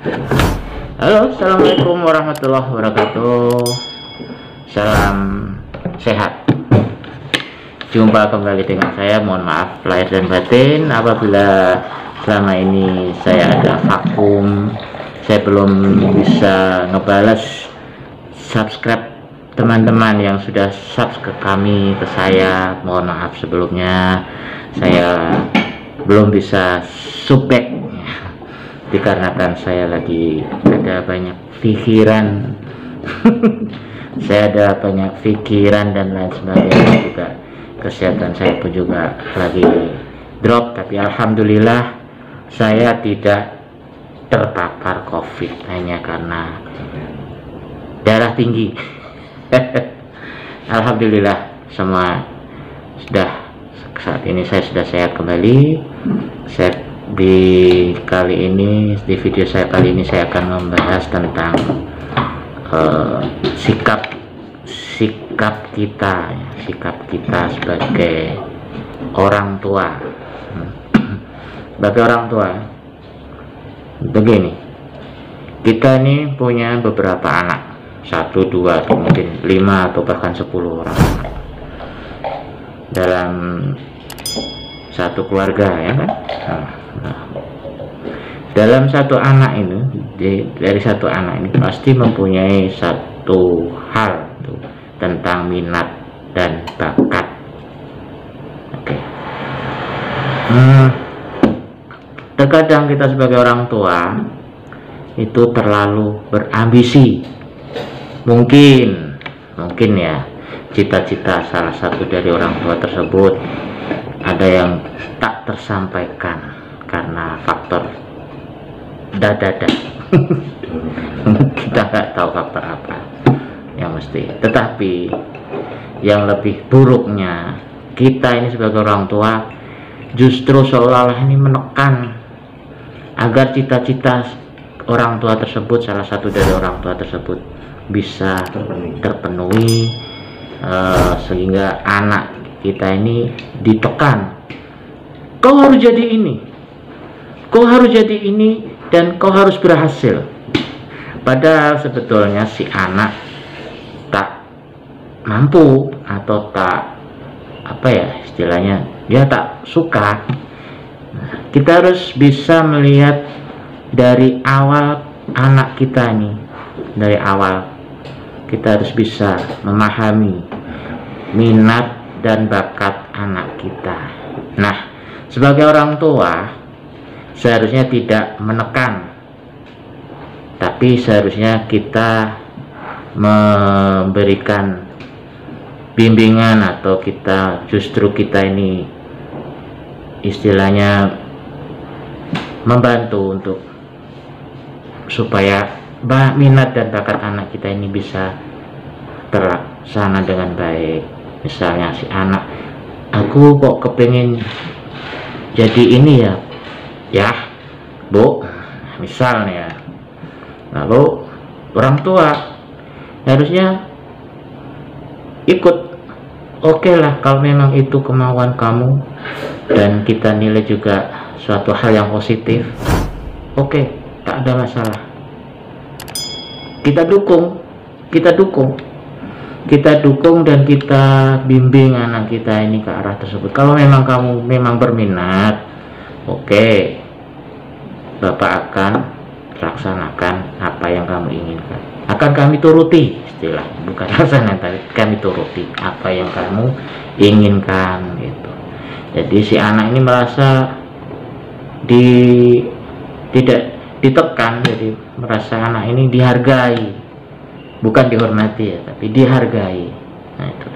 Halo, assalamualaikum warahmatullahi wabarakatuh. Salam sehat. Jumpa kembali dengan saya. Mohon maaf lahir dan batin apabila selama ini saya ada vakum, saya belum bisa ngebalas subscribe teman-teman yang sudah subscribe kami ke saya. Mohon maaf sebelumnya, saya belum bisa subback dikarenakan saya lagi ada banyak pikiran. Saya ada banyak pikiran dan lain sebagainya, juga kesehatan saya pun juga lagi drop, tapi alhamdulillah saya tidak terpapar COVID hanya karena darah tinggi. Alhamdulillah semua sudah, saat ini saya sudah sehat kembali. Di video saya kali ini saya akan membahas tentang sikap kita sebagai orang tua. Sebagai orang tua, begini, kita ini punya beberapa anak, 1, 2, atau mungkin 5 atau bahkan 10 orang dalam satu keluarga, ya kan? Dalam satu anak ini, dari satu anak ini pasti mempunyai satu hal tuh, tentang minat dan bakat. Oke. Terkadang kita sebagai orang tua itu terlalu berambisi. Mungkin ya, cita-cita salah satu dari orang tua tersebut ada yang tak tersampaikan karena faktor dada. Kita nggak tahu faktor apa yang mesti. Tetapi yang lebih buruknya, kita ini sebagai orang tua justru seolah-olah ini menekan agar cita-cita orang tua tersebut, salah satu dari orang tua tersebut, bisa terpenuhi, sehingga anak kita ini ditekan, kau harus jadi ini, kau harus jadi ini, dan kau harus berhasil. Padahal sebetulnya si anak tak mampu atau tak, apa ya istilahnya, dia tak suka. Kita harus bisa melihat dari awal anak kita ini, dari awal kita harus bisa memahami minat dan bakat anak kita. Nah, sebagai orang tua seharusnya tidak menekan, tapi seharusnya kita memberikan bimbingan, atau kita ini istilahnya membantu untuk supaya minat dan bakat anak kita ini bisa terlaksana dengan baik. Misalnya si anak, aku kok kepingin jadi ini ya Bu, misalnya. Lalu orang tua harusnya ikut. Oke lah, kalau memang itu kemauan kamu dan kita nilai juga suatu hal yang positif, oke, tak ada masalah. Kita dukung dan kita bimbing anak kita ini ke arah tersebut. Kalau memang kamu memang berminat, oke, Bapak akan laksanakan apa yang kamu inginkan. Akan kami turuti, istilah, bukan laksanakan, tapi kami turuti apa yang kamu inginkan, gitu. Jadi si anak ini merasa tidak ditekan, jadi merasa anak ini dihargai, bukan dihormati ya, tapi dihargai. Nah, itu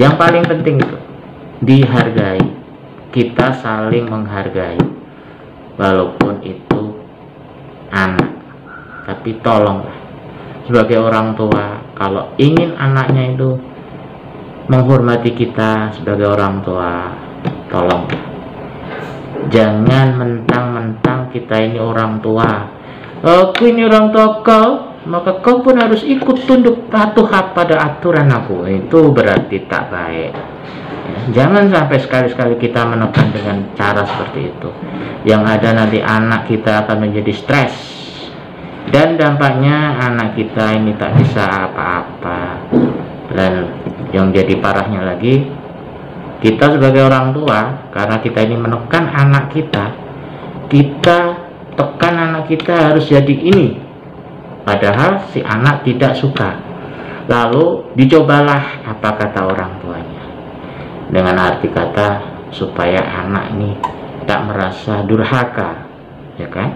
yang paling penting, itu dihargai. Kita saling menghargai, walaupun itu anak. Tapi tolonglah sebagai orang tua, kalau ingin anaknya itu menghormati kita sebagai orang tua, tolong jangan mentang-mentang kita ini orang tua, aku ini orang tua kau, maka kau pun harus ikut tunduk patuh pada aturan aku. Itu berarti tak baik. Jangan sampai sekali-sekali kita menekan dengan cara seperti itu. Yang ada nanti anak kita akan menjadi stres, dampaknya anak kita ini tak bisa apa-apa. Dan yang jadi parahnya lagi, kita sebagai orang tua, karena kita ini menekan anak kita, kita tekan anak kita harus jadi ini, padahal si anak tidak suka. Lalu dicobalah apa kata orang tuanya, dengan arti kata supaya anak ini tak merasa durhaka, ya kan,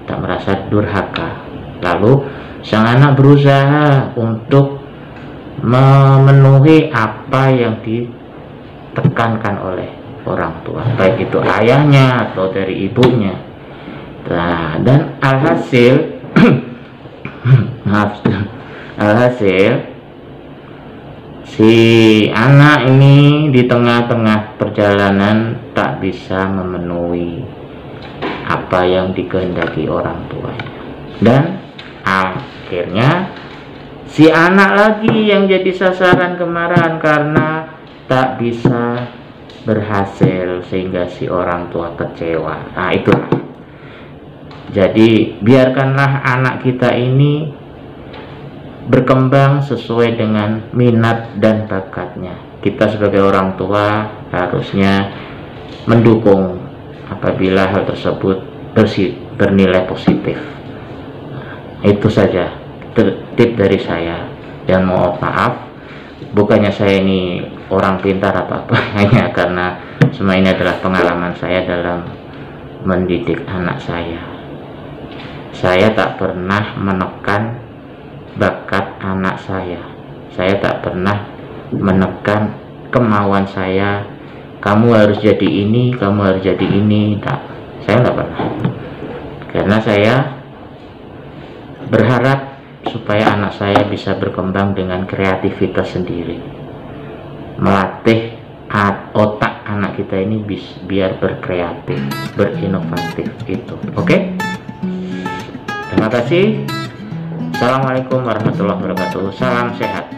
tak merasa durhaka. Lalu sang anak berusaha untuk memenuhi apa yang ditekankan oleh orang tua, baik itu ayahnya atau dari ibunya. Nah, dan alhasil alhasil si anak ini di tengah-tengah perjalanan tak bisa memenuhi apa yang dikehendaki orang tuanya, dan akhirnya si anak lagi yang jadi sasaran kemarahan karena tak bisa berhasil, sehingga si orang tua kecewa. Nah, itu. Jadi biarkanlah anak kita ini berkembang sesuai dengan minat dan bakatnya. Kita sebagai orang tua harusnya mendukung apabila hal tersebut bernilai positif. Nah, itu saja tip dari saya. Dan maaf, bukannya saya ini orang pintar atau apa, hanya karena semua ini adalah pengalaman saya dalam mendidik anak saya. Saya tak pernah menekan bakat anak saya. Saya tak pernah menekan kemauan saya, kamu harus jadi ini, kamu harus jadi ini. Tak, saya tak pernah. Karena saya berharap supaya anak saya bisa berkembang dengan kreativitas sendiri, melatih otak anak kita ini biar berkreatif, berinovatif. Itu oke? Terima kasih. Assalamualaikum warahmatullahi wabarakatuh. Salam sehat.